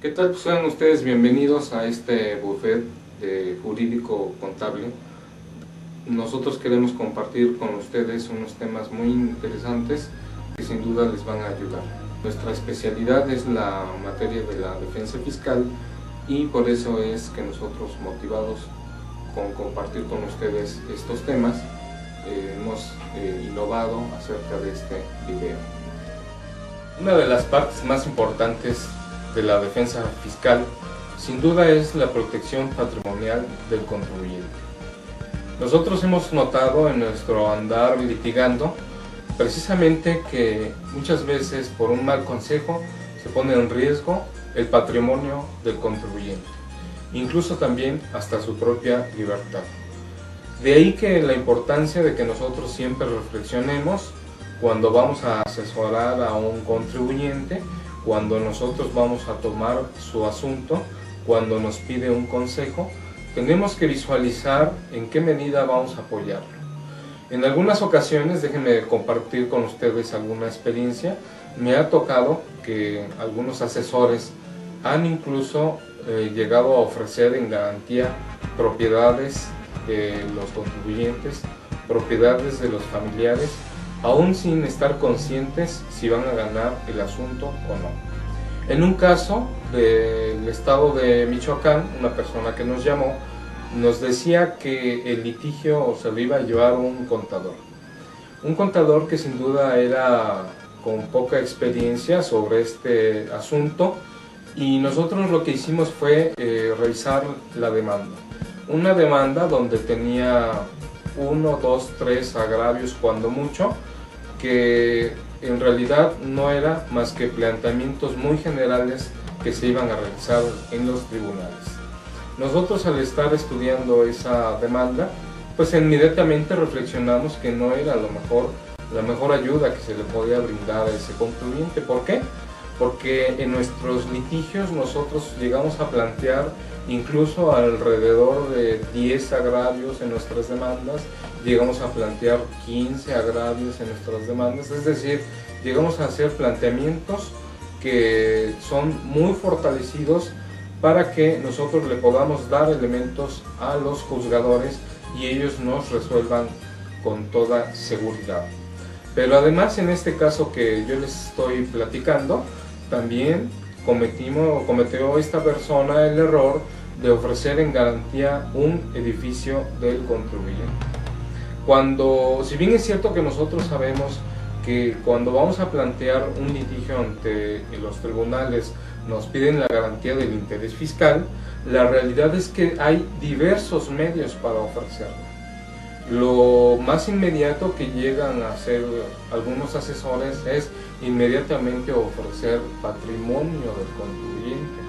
¿Qué tal? Pues sean ustedes bienvenidos a este buffet de jurídico contable. Nosotros queremos compartir con ustedes unos temas muy interesantes que sin duda les van a ayudar. Nuestra especialidad es la materia de la defensa fiscal y por eso es que nosotros, motivados con compartir con ustedes estos temas, hemos innovado acerca de este video. Una de las partes más importantes de la defensa fiscal, sin duda, es la protección patrimonial del contribuyente. Nosotros hemos notado en nuestro andar litigando precisamente que muchas veces por un mal consejo se pone en riesgo el patrimonio del contribuyente, incluso también hasta su propia libertad. De ahí que la importancia de que nosotros siempre reflexionemos cuando vamos a asesorar a un contribuyente, cuando nosotros vamos a tomar su asunto, cuando nos pide un consejo, tenemos que visualizar en qué medida vamos a apoyarlo. En algunas ocasiones, déjenme compartir con ustedes alguna experiencia, me ha tocado que algunos asesores han incluso llegado a ofrecer en garantía propiedades de los contribuyentes, propiedades de los familiares, aún sin estar conscientes si van a ganar el asunto o no. En un caso del estado de Michoacán, una persona que nos llamó nos decía que el litigio se lo iba a llevar un contador que sin duda era con poca experiencia sobre este asunto, y nosotros lo que hicimos fue revisar la demanda. Una demanda donde tenía 1, 2, 3 agravios cuando mucho, que en realidad no era más que planteamientos muy generales que se iban a realizar en los tribunales. Nosotros, al estar estudiando esa demanda, pues inmediatamente reflexionamos que no era la mejor ayuda que se le podía brindar a ese contribuyente. ¿Por qué? Porque en nuestros litigios nosotros llegamos a plantear incluso alrededor de 10 agravios en nuestras demandas, llegamos a plantear 15 agravios en nuestras demandas, es decir, llegamos a hacer planteamientos que son muy fortalecidos para que nosotros le podamos dar elementos a los juzgadores y ellos nos resuelvan con toda seguridad. Pero además, en este caso que yo les estoy platicando, también cometió esta persona el error de ofrecer en garantía un edificio del contribuyente. Si bien es cierto que nosotros sabemos que cuando vamos a plantear un litigio ante los tribunales nos piden la garantía del interés fiscal, la realidad es que hay diversos medios para ofrecerlo. Lo más inmediato que llegan a hacer algunos asesores es inmediatamente ofrecer patrimonio del contribuyente,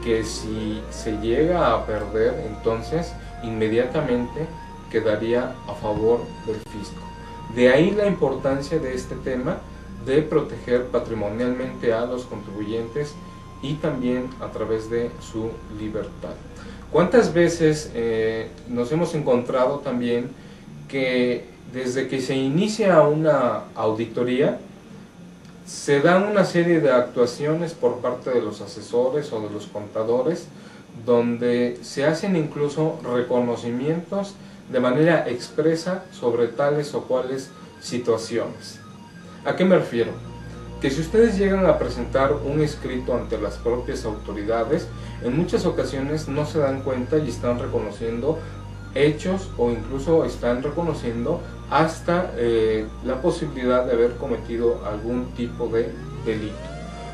que si se llega a perder, entonces inmediatamente quedaría a favor del fisco. De ahí la importancia de este tema de proteger patrimonialmente a los contribuyentes y también a través de su libertad. ¿Cuántas veces nos hemos encontrado también que desde que se inicia una auditoría se dan una serie de actuaciones por parte de los asesores o de los contadores donde se hacen incluso reconocimientos de manera expresa sobre tales o cuales situaciones? ¿A qué me refiero? Que si ustedes llegan a presentar un escrito ante las propias autoridades, en muchas ocasiones no se dan cuenta y están reconociendo hechos o incluso están reconociendo hasta la posibilidad de haber cometido algún tipo de delito.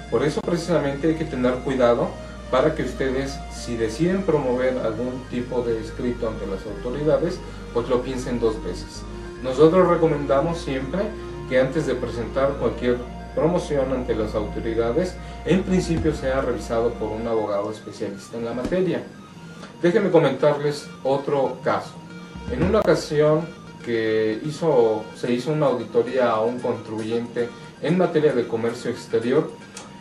Por eso precisamente hay que tener cuidado para que ustedes, si deciden promover algún tipo de escrito ante las autoridades, pues lo piensen 2 veces. Nosotros recomendamos siempre que antes de presentar cualquier promoción ante las autoridades, en principio sea revisado por un abogado especialista en la materia. Déjenme comentarles otro caso. En una ocasión que se hizo una auditoría a un contribuyente en materia de comercio exterior,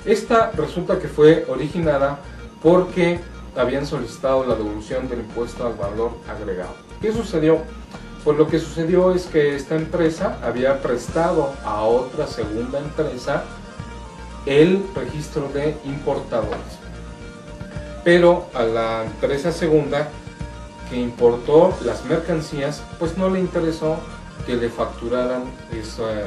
esta resulta que fue originada porque habían solicitado la devolución del impuesto al valor agregado. ¿Qué sucedió? Pues lo que sucedió es que esta empresa había prestado a otra segunda empresa el registro de importadores. pero a la empresa segunda que importó las mercancías, pues no le interesó que le facturaran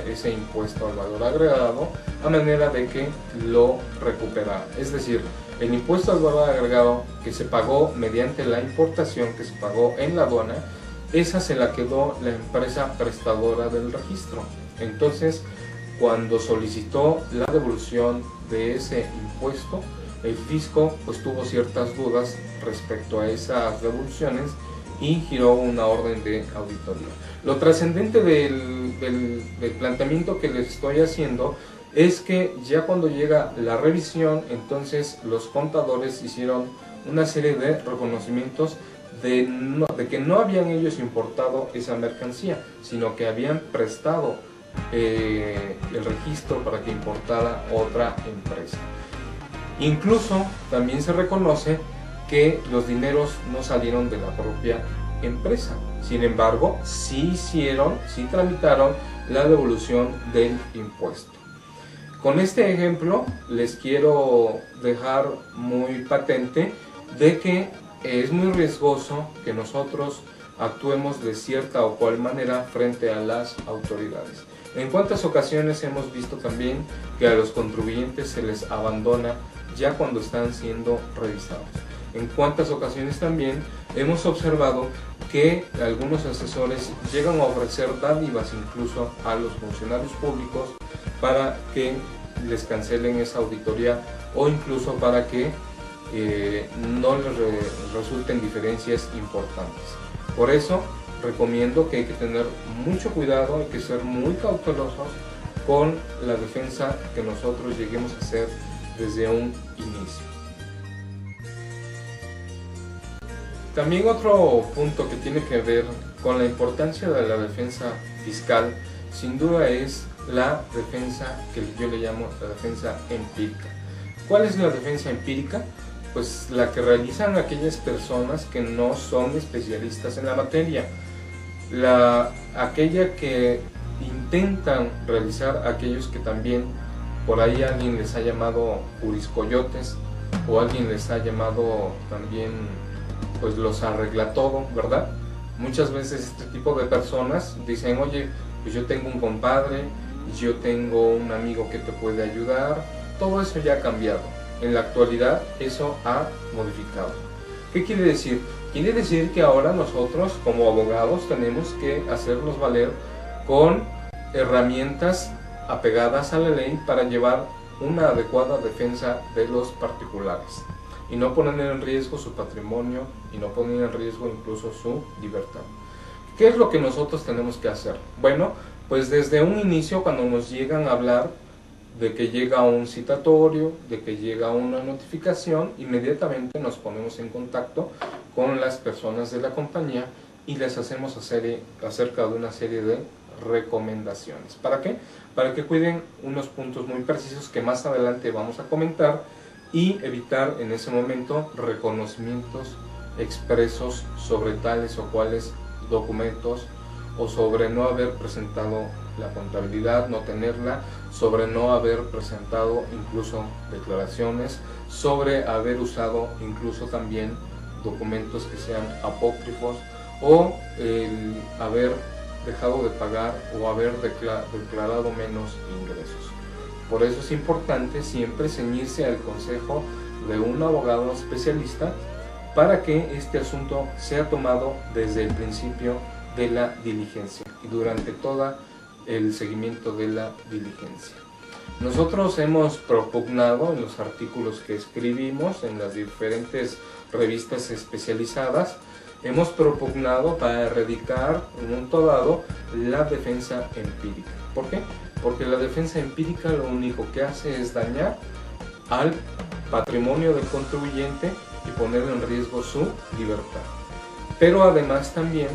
ese impuesto al valor agregado, a manera de que lo recuperara. Es decir, el impuesto al valor agregado que se pagó mediante la importación, que se pagó en la aduana, esa se la quedó la empresa prestadora del registro. Entonces, cuando solicitó la devolución de ese impuesto, el fisco pues tuvo ciertas dudas respecto a esas devoluciones y giró una orden de auditoría. Lo trascendente del planteamiento que les estoy haciendo es que ya cuando llega la revisión, entonces los contadores hicieron una serie de reconocimientos de que no habían ellos importado esa mercancía, sino que habían prestado el registro para que importara otra empresa. Incluso también se reconoce que los dineros no salieron de la propia empresa. Sin embargo, sí tramitaron la devolución del impuesto. Con este ejemplo les quiero dejar muy patente de que es muy riesgoso que nosotros actuemos de cierta o cual manera frente a las autoridades. En cuántas ocasiones hemos visto también que a los contribuyentes se les abandona ya cuando están siendo revisados. En cuántas ocasiones también hemos observado que algunos asesores llegan a ofrecer dádivas incluso a los funcionarios públicos para que les cancelen esa auditoría o incluso para que no les resulten diferencias importantes. Por eso recomiendo que hay que tener mucho cuidado, hay que ser muy cautelosos con la defensa que nosotros lleguemos a hacer desde un inicio. También otro punto que tiene que ver con la importancia de la defensa fiscal, sin duda es la defensa que yo le llamo la defensa empírica. ¿Cuál es la defensa empírica? Pues la que realizan aquellas personas que no son especialistas en la materia, aquella que intentan realizar aquellos que también por ahí alguien les ha llamado juriscoyotes o alguien les ha llamado también pues los arregla todo, ¿verdad? Muchas veces este tipo de personas dicen, oye, pues yo tengo un compadre, yo tengo un amigo que te puede ayudar. Todo eso ya ha cambiado. En la actualidad eso ha modificado. ¿Qué quiere decir? Quiere decir que ahora nosotros como abogados tenemos que hacernos valer con herramientas apegadas a la ley para llevar una adecuada defensa de los particulares y no poner en riesgo su patrimonio y no poner en riesgo incluso su libertad. ¿Qué es lo que nosotros tenemos que hacer? Bueno, pues desde un inicio, cuando nos llegan a hablar de que llega un citatorio, de que llega una notificación, inmediatamente nos ponemos en contacto con las personas de la compañía y les hacemos acerca de una serie de recomendaciones. ¿Para qué? Para que cuiden unos puntos muy precisos que más adelante vamos a comentar y evitar en ese momento reconocimientos expresos sobre tales o cuales documentos, o sobre no haber presentado la contabilidad, no tenerla, sobre no haber presentado incluso declaraciones, sobre haber usado incluso también documentos que sean apócrifos, o el haber dejado de pagar o haber declarado menos ingresos. Por eso es importante siempre ceñirse al consejo de un abogado especialista para que este asunto sea tomado desde el principio de la diligencia y durante todo el seguimiento de la diligencia. Nosotros hemos propugnado en los artículos que escribimos en las diferentes revistas especializadas, hemos propugnado para erradicar en un momento dado la defensa empírica. ¿Por qué? Porque la defensa empírica lo único que hace es dañar al patrimonio del contribuyente y poner en riesgo su libertad. Pero además también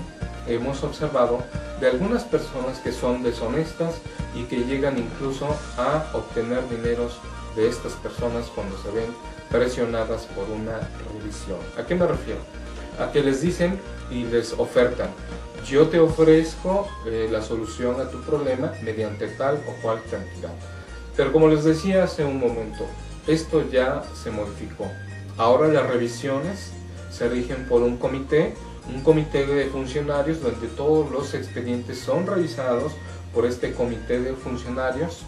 hemos observado de algunas personas que son deshonestas y que llegan incluso a obtener dineros de estas personas cuando se ven presionadas por una revisión. ¿A qué me refiero? A que les dicen y les ofertan: yo te ofrezco la solución a tu problema mediante tal o cual cantidad. Pero como les decía hace un momento, esto ya se modificó. Ahora las revisiones se rigen por un comité de funcionarios donde todos los expedientes son revisados por este comité de funcionarios,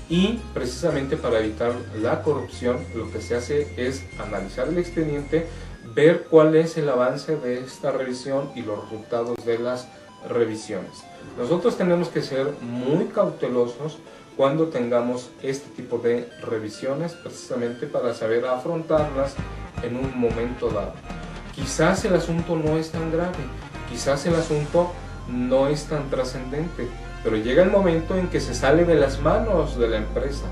y precisamente para evitar la corrupción lo que se hace es analizar el expediente, ver cuál es el avance de esta revisión y los resultados de las revisiones. Nosotros tenemos que ser muy cautelosos cuando tengamos este tipo de revisiones, precisamente para saber afrontarlas en un momento dado. Quizás el asunto no es tan grave, quizás el asunto no es tan trascendente, pero llega el momento en que se sale de las manos de la empresa,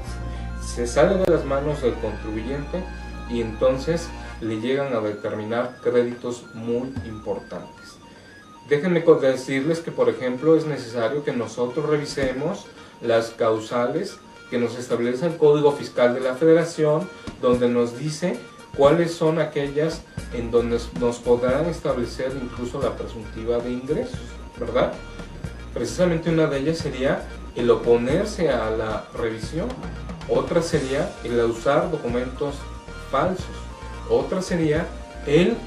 se sale de las manos del contribuyente, y entonces le llegan a determinar créditos muy importantes. Déjenme decirles que, por ejemplo, es necesario que nosotros revisemos las causales que nos establece el Código Fiscal de la Federación, donde nos dice cuáles son aquellas en donde nos podrán establecer incluso la presuntiva de ingresos, ¿verdad? Precisamente una de ellas sería el oponerse a la revisión, otra sería el usar documentos falsos, otra sería el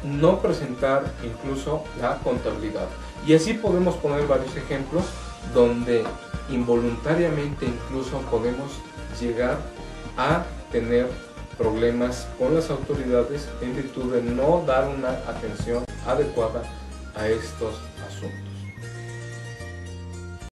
no presentar incluso la contabilidad. Y así podemos poner varios ejemplos donde involuntariamente incluso podemos llegar a tener problemas con las autoridades en virtud de no dar una atención adecuada a estos